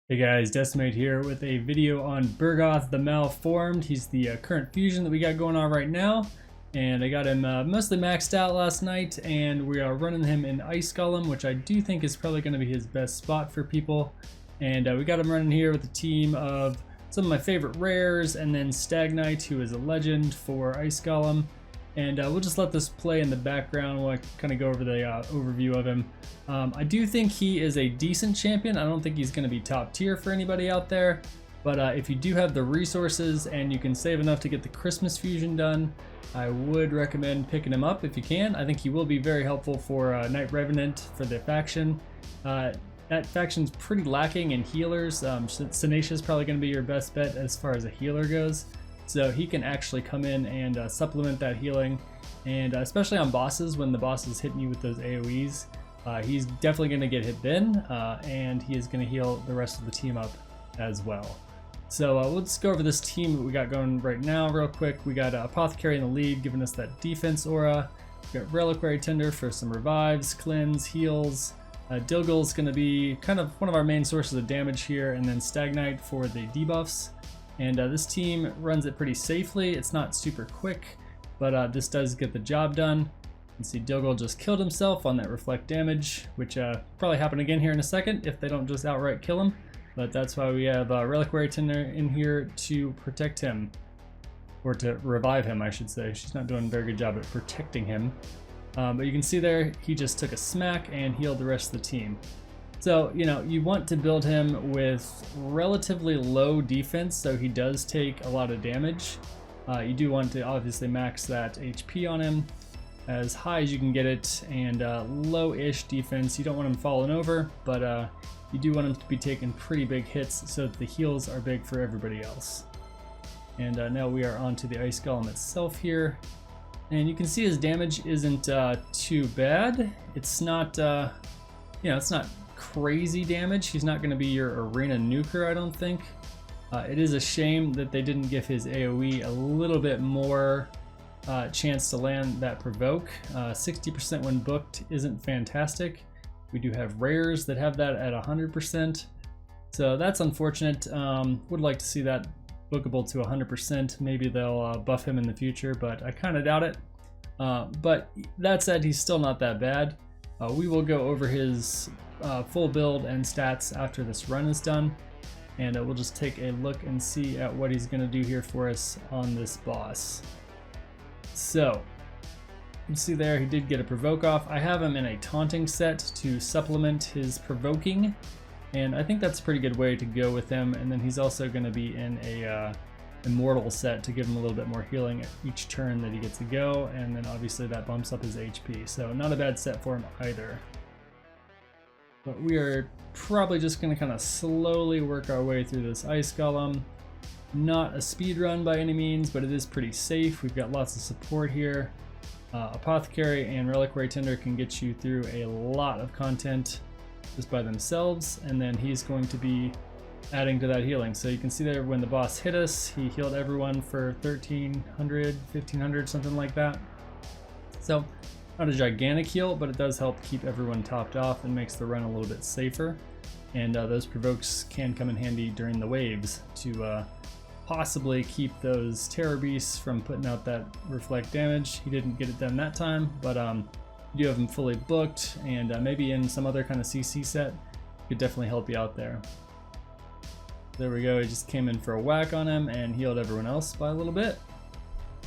Hey guys, Decimate here with a video on Bergoth the Malformed. He's the current fusion that we got going on right now, and I got him mostly maxed out last night, and we are running him in Ice Golem, which I do think is probably going to be his best spot for people. And we got him running here with a team of some of my favorite rares, and then Stag Knight, who is a legend for Ice Golem. And we'll just let this play in the background while I kind of go over the overview of him. I do think he is a decent champion. I don't think he's going to be top tier for anybody out there. But if you do have the resources and you can save enough to get the Christmas fusion done, I would recommend picking him up if you can. I think he will be very helpful for Knight Revenant for the faction. That faction's pretty lacking in healers. Senacia is probably going to be your best bet as far as a healer goes. So he can actually come in and supplement that healing, and especially on bosses, when the boss is hitting you with those AoEs, he's definitely going to get hit then, and he is going to heal the rest of the team up as well. So let's go over this team that we got going right now real quick. We got Apothecary in the lead, giving us that defense aura. We got Reliquary Tender for some revives, cleanse, heals. Dilgal's going to be kind of one of our main sources of damage here, and then Stag Knight for the debuffs. And this team runs it pretty safely. It's not super quick, but this does get the job done. You can see Dilgal just killed himself on that reflect damage, which probably happen again here in a second if they don't just outright kill him. But that's why we have Reliquary Tender in here to protect him, or to revive him, I should say. She's not doing a very good job at protecting him. But you can see there, he just took a smack and healed the rest of the team. So, you know, you want to build him with relatively low defense, so he does take a lot of damage. You do want to obviously max that HP on him as high as you can get it, and low-ish defense. You don't want him falling over, but you do want him to be taking pretty big hits so that the heals are big for everybody else. And now we are onto the Ice Golem itself here. And you can see his damage isn't too bad. It's not, it's not crazy damage. He's not going to be your arena nuker, I don't think. It is a shame that they didn't give his AoE a little bit more chance to land that provoke. 60% when booked isn't fantastic. We do have rares that have that at 100%, so that's unfortunate. Would like to see that bookable to 100%. Maybe they'll buff him in the future, but I kind of doubt it. But that said, he's still not that bad. We will go over his full build and stats after this run is done, and we'll just take a look and see at what he's going to do here for us on this boss. So you can see there, he did get a provoke off. I have him in a taunting set to supplement his provoking, and I think that's a pretty good way to go with him. And then he's also going to be in a immortal set to give him a little bit more healing at each turn that he gets to go, and then obviously that bumps up his HP, so not a bad set for him either. But we are probably just going to kind of slowly work our way through this Ice Golem. Not a speed run by any means, but it is pretty safe. We've got lots of support here. Apothecary and Reliquary Tender can get you through a lot of content just by themselves, and then he's going to be adding to that healing. So you can see there, when the boss hit us, he healed everyone for 1300, 1500, something like that. So not a gigantic heal, but it does help keep everyone topped off and makes the run a little bit safer. And those provokes can come in handy during the waves to possibly keep those terror beasts from putting out that reflect damage. He didn't get it done that time, but you do have him fully booked, and maybe in some other kind of CC set could definitely help you out there. There we go, he just came in for a whack on him and healed everyone else by a little bit.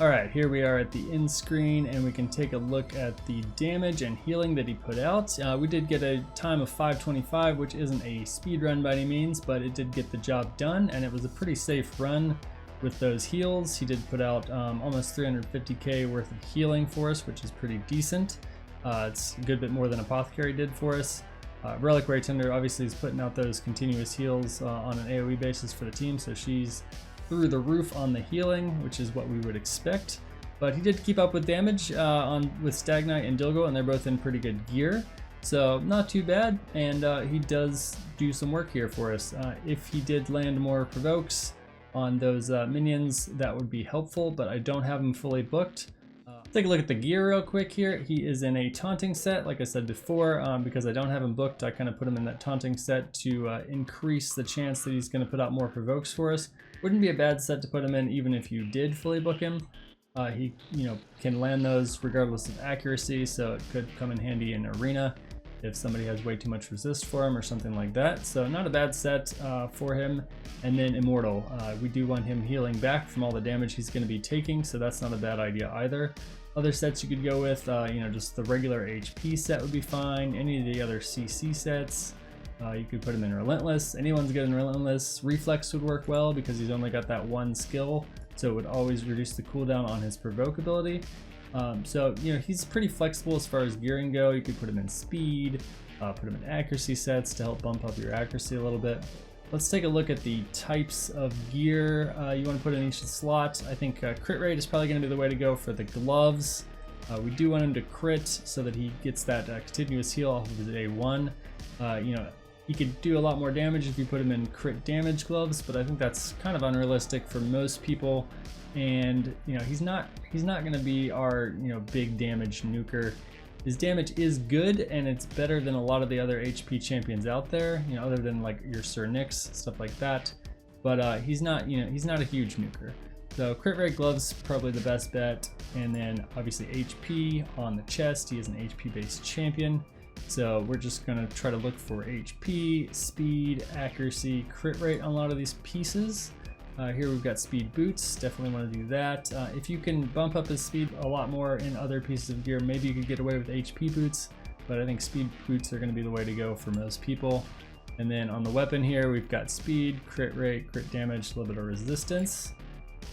Alright, here we are at the end screen, and we can take a look at the damage and healing that he put out. We did get a time of 525, which isn't a speed run by any means, but it did get the job done, and it was a pretty safe run with those heals. He did put out almost 350k worth of healing for us, which is pretty decent. It's a good bit more than Apothecary did for us. Reliquary Tender obviously is putting out those continuous heals on an AoE basis for the team, so she's through the roof on the healing, which is what we would expect. But he did keep up with damage with Stag Knight and Dilgal, and they're both in pretty good gear, so not too bad. And he does do some work here for us. If he did land more provokes on those minions, that would be helpful, but I don't have him fully booked. Take a look at the gear real quick here. He is in a taunting set, like I said before, because I don't have him booked. I kind of put him in that taunting set to increase the chance that he's going to put out more provokes for us. Wouldn't be a bad set to put him in even if you did fully book him. He, can land those regardless of accuracy, so it could come in handy in arena if somebody has way too much resist for him or something like that. So not a bad set for him. And then Immortal. We do want him healing back from all the damage he's going to be taking, so that's not a bad idea either. Other sets you could go with, just the regular HP set would be fine. Any of the other CC sets, you could put him in Relentless. Anyone's good in Relentless. Reflex would work well because he's only got that one skill, so it would always reduce the cooldown on his provoke ability. He's pretty flexible as far as gearing go. You could put him in speed, put him in accuracy sets to help bump up your accuracy a little bit. Let's take a look at the types of gear you want to put in each slot. I think crit rate is probably going to be the way to go for the gloves. We do want him to crit so that he gets that continuous heal off of his A1. He could do a lot more damage if you put him in crit damage gloves, but I think that's kind of unrealistic for most people. And he's not going to be our big damage nuker. His damage is good, and it's better than a lot of the other HP champions out there, other than like your Sir Nyx, stuff like that. But he's not a huge nuker. So crit rate gloves probably the best bet, and then obviously HP on the chest. He is an HP based champion, so we're just gonna try to look for HP, speed, accuracy, crit rate on a lot of these pieces. Here we've got speed boots, definitely want to do that. If you can bump up his speed a lot more in other pieces of gear, maybe you could get away with HP boots, but I think speed boots are going to be the way to go for most people. And then on the weapon here, we've got speed, crit rate, crit damage, a little bit of resistance.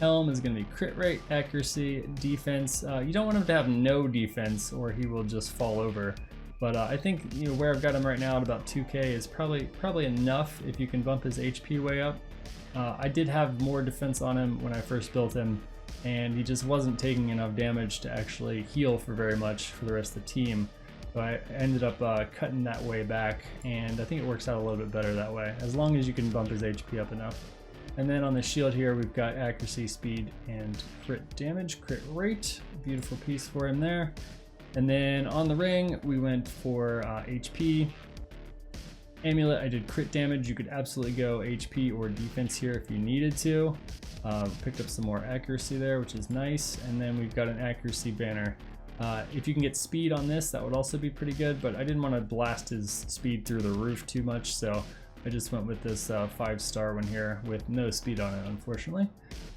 Helm is going to be crit rate, accuracy, defense. You don't want him to have no defense or he will just fall over. But I think where I've got him right now at about 2k is probably enough if you can bump his HP way up. I did have more defense on him when I first built him, and he just wasn't taking enough damage to actually heal for very much for the rest of the team. So I ended up cutting that way back, and I think it works out a little bit better that way, as long as you can bump his HP up enough. And then on the shield here, we've got accuracy, speed, and crit damage, crit rate. Beautiful piece for him there. And then on the ring, we went for HP. Amulet, I did crit damage. You could absolutely go HP or defense here if you needed to. Picked up some more accuracy there, which is nice. And then we've got an accuracy banner. If you can get speed on this, that would also be pretty good, but I didn't want to blast his speed through the roof too much, so I just went with this 5-star one here with no speed on it, unfortunately.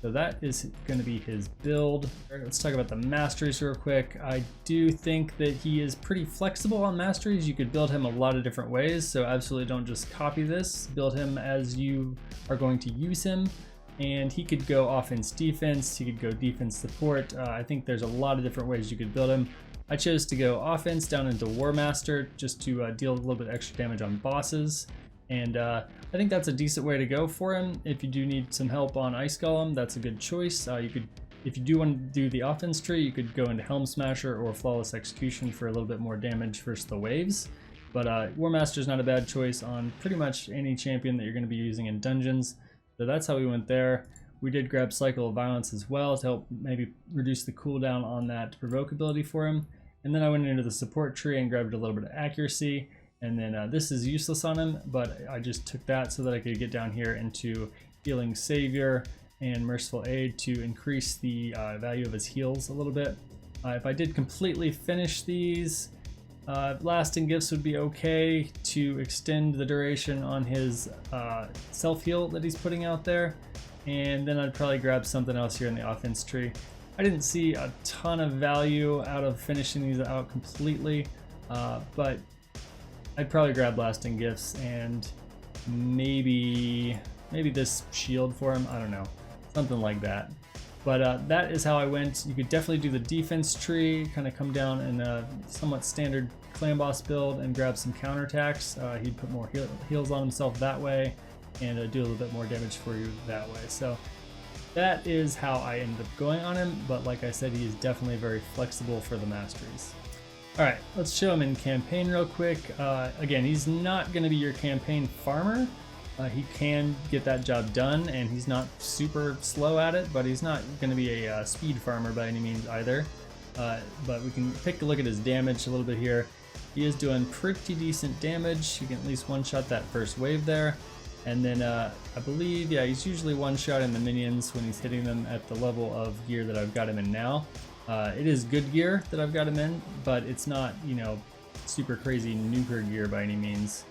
So that is going to be his build. All right, let's talk about the Masteries real quick. I do think that he is pretty flexible on Masteries. You could build him a lot of different ways, so absolutely don't just copy this. Build him as you are going to use him. And he could go offense defense, he could go defense support. I think there's a lot of different ways you could build him. I chose to go offense down into War Master just to deal a little bit extra damage on bosses. And I think that's a decent way to go for him. If you do need some help on Ice Golem, that's a good choice. If you do want to do the offense tree, you could go into Helm Smasher or Flawless Execution for a little bit more damage versus the waves. But War Master is not a bad choice on pretty much any champion that you're going to be using in dungeons. So that's how we went there. We did grab Cycle of Violence as well to help maybe reduce the cooldown on that provoke ability for him. And then I went into the support tree and grabbed a little bit of accuracy. And then this is useless on him, but I just took that so that I could get down here into Healing Savior and Merciful Aid to increase the value of his heals a little bit. If I did completely finish these, Lasting Gifts would be okay to extend the duration on his self-heal that he's putting out there. And then I'd probably grab something else here in the offense tree. I didn't see a ton of value out of finishing these out completely, but I'd probably grab Lasting Gifts and maybe this shield for him. I don't know, something like that. But that is how I went. You could definitely do the defense tree, kind of come down in a somewhat standard clan boss build and grab some counterattacks. He'd put more heals on himself that way and do a little bit more damage for you that way. So that is how I ended up going on him. But like I said, he is definitely very flexible for the Masteries. All right, let's show him in campaign real quick. Again, he's not going to be your campaign farmer. He can get that job done, and he's not super slow at it, but he's not going to be a speed farmer by any means either. but we can take a look at his damage a little bit here. He is doing pretty decent damage. You can at least one-shot that first wave there. And then I believe, yeah, he's usually one-shotting the minions when he's hitting them at the level of gear that I've got him in now. It is good gear that I've got him in, but it's not, you know, super crazy nuker gear by any means.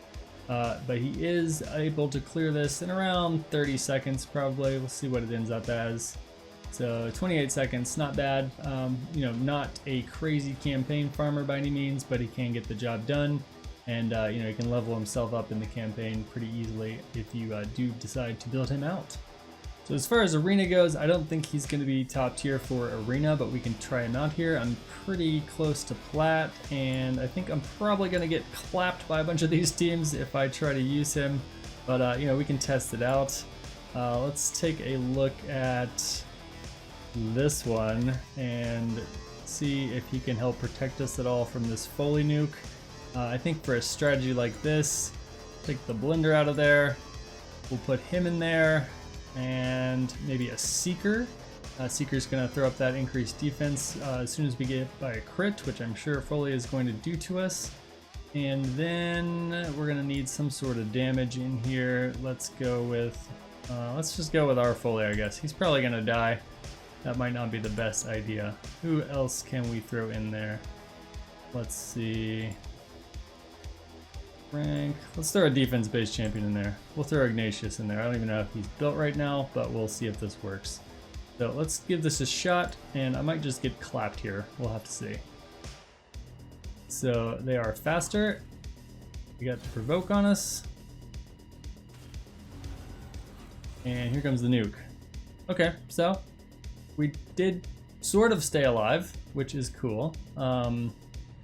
But he is able to clear this in around 30 seconds probably. We'll see what it ends up as. So 28 seconds, not bad. You know, not a crazy campaign farmer by any means, but he can get the job done. And you know, he can level himself up in the campaign pretty easily if you do decide to build him out. So as far as arena goes, I don't think he's going to be top tier for arena, but we can try him out here. I'm pretty close to plat, and I think I'm probably going to get clapped by a bunch of these teams if I try to use him. But you know, we can test it out. Let's take a look at this one and see if he can help protect us at all from this Foley nuke. I think for a strategy like this, take the blender out of there, we'll put him in there, and maybe a Seeker. Seeker's going to throw up that increased defense as soon as we get by a crit, which I'm sure Foley is going to do to us. And then we're going to need some sort of damage in here. Let's go with, let's just go with our Foley, I guess. He's probably going to die. That might not be the best idea. Who else can we throw in there? Let's see. Rank. Let's throw a defense-based champion in there. We'll throw Ignatius in there. I don't even know if he's built right now, but we'll see if this works. So let's give this a shot, and I might just get clapped here. We'll have to see. So they are faster. We got the provoke on us. And here comes the nuke. Okay, so we did sort of stay alive, which is cool.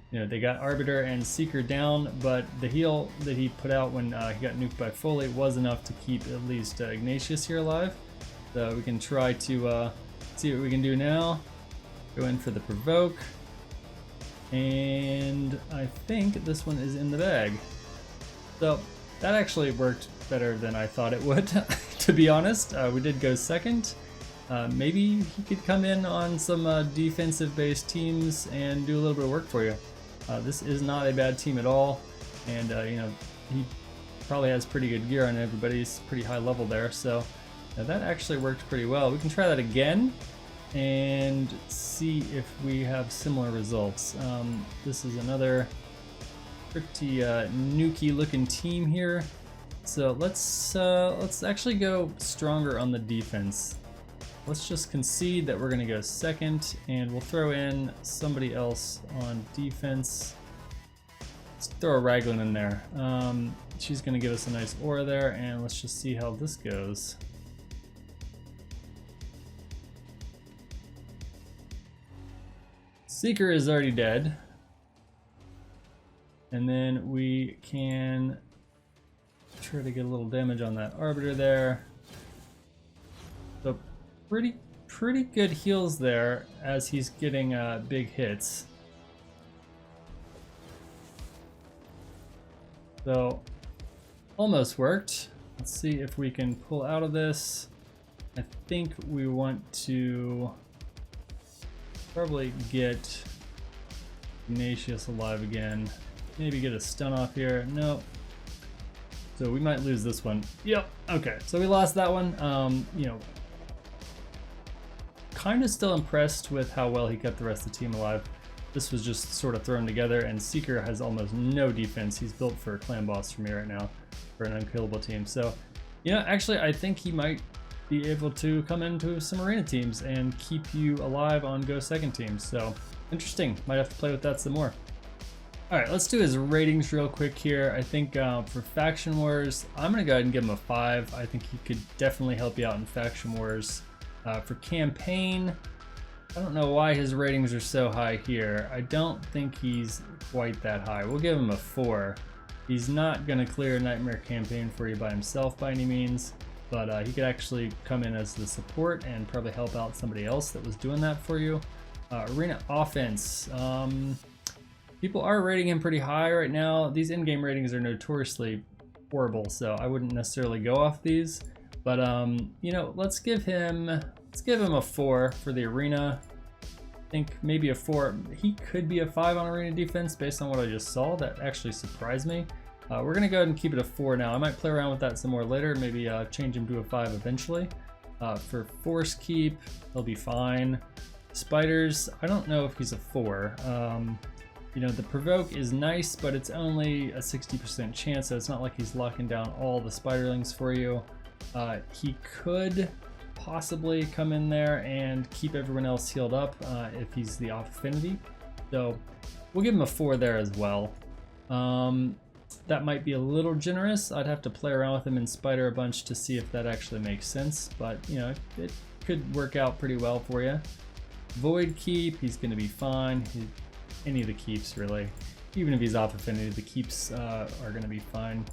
You know, they got Arbiter and Seeker down, but the heal that he put out when he got nuked by Foley was enough to keep at least Ignatius here alive. So we can try to see what we can do now. Go in for the provoke. And I think this one is in the bag. So that actually worked better than I thought it would, to be honest. We did go second. Maybe he could come in on some defensive-based teams and do a little bit of work for you. This is not a bad team at all, and you know, he probably has pretty good gear on everybody. He's pretty high level there, so that actually worked pretty well. We can try that again and see if we have similar results. This is another pretty nukey-looking team here, so let's actually go stronger on the defense. Let's just concede that we're going to go second, and we'll throw in somebody else on defense. Let's throw a Raglan in there. She's going to give us a nice aura there, and let's just see how this goes. Seeker is already dead. And then we can try to get a little damage on that Arbiter there. So pretty good heals there as he's getting big hits. So almost worked. Let's see if we can pull out of this. I think we want to probably get Ignatius alive again. Maybe get a stun off here. Nope. So we might lose this one. Yep. Okay. So we lost that one. You know, kind of still impressed with how well he kept the rest of the team alive. This was just sort of thrown together, and Seeker has almost no defense. He's built for a clan boss for me right now, for an unkillable team. So, you know, actually I think he might be able to come into some arena teams and keep you alive on go second teams. So interesting. Might have to play with that some more. All right, let's do his ratings real quick here. I think for Faction Wars, I'm gonna go ahead and give him a 5. I think he could definitely help you out in Faction Wars. For campaign, I don't know why his ratings are so high here. I don't think he's quite that high. We'll give him a 4. He's not going to clear a Nightmare campaign for you by himself by any means, but he could actually come in as the support and probably help out somebody else that was doing that for you. Arena offense. People are rating him pretty high right now. These in-game ratings are notoriously horrible, so I wouldn't necessarily go off these. But you know, let's give him a 4 for the arena. think maybe a 4. He could be a 5 on arena defense based on what I just saw. That actually surprised me. We're gonna go ahead and keep it a 4 now. I might play around with that some more later, maybe change him to a 5 eventually. For force keep, he'll be fine. Spiders, I don't know if he's a 4. You know, the provoke is nice, but it's only a 60% chance, so it's not like he's locking down all the spiderlings for you. He could possibly come in there and keep everyone else healed up if he's the off affinity. So we'll give him a 4 there as well. That might be a little generous. I'd have to play around with him and spider a bunch to see if that actually makes sense, but you know, it could work out pretty well for you. Void keep, he's going to be fine. Any of the keeps really. Even if he's off affinity, the keeps are going to be fine.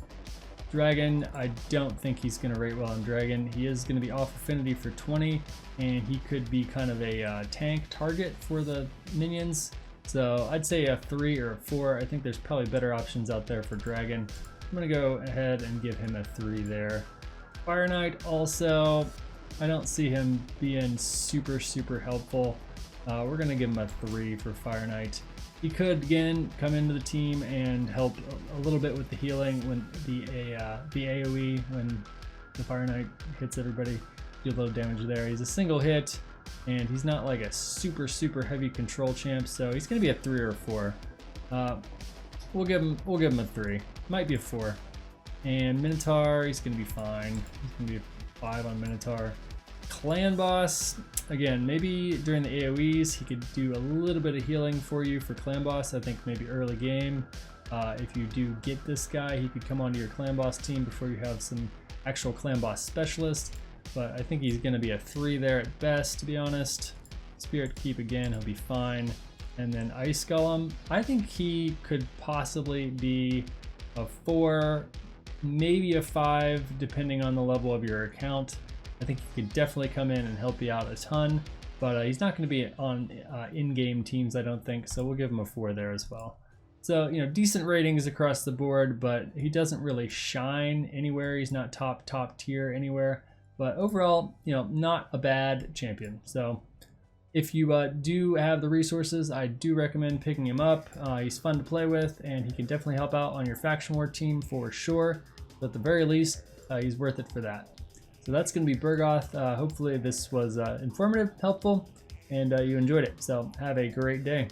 Dragon, I don't think he's going to rate well on Dragon. He is going to be off affinity for 20, and he could be kind of a tank target for the minions. So I'd say a 3 or a 4. I think there's probably better options out there for Dragon. I'm going to go ahead and give him a 3 there. Fire Knight also, I don't see him being super helpful. We're going to give him a 3 for Fire Knight. He could, again, come into the team and help a little bit with the healing when the AoE, when the Fire Knight hits everybody, do a little damage there. He's a single hit, and he's not like a super heavy control champ, so he's going to be a 3 or a 4. We'll give him a 3. Might be a 4. And Minotaur, he's going to be fine. He's going to be a 5 on Minotaur. Clan Boss, again, maybe during the AoEs he could do a little bit of healing for you for Clan Boss. I think maybe early game, if you do get this guy, he could come onto your Clan Boss team before you have some actual Clan Boss specialists. But I think he's going to be a 3 there at best, to be honest. Spirit Keep, again, he'll be fine. And then Ice Golem, I think he could possibly be a 4, maybe a 5, depending on the level of your account. I think he could definitely come in and help you out a ton, but he's not going to be on in-game teams, I don't think, so we'll give him a 4 there as well. So, you know, decent ratings across the board, but he doesn't really shine anywhere. He's not top tier anywhere, but overall, you know, not a bad champion. So if you do have the resources, I do recommend picking him up. He's fun to play with, and he can definitely help out on your faction war team for sure, but at the very least, he's worth it for that. So that's going to be Bergoth. Hopefully this was informative, helpful, and you enjoyed it. So have a great day.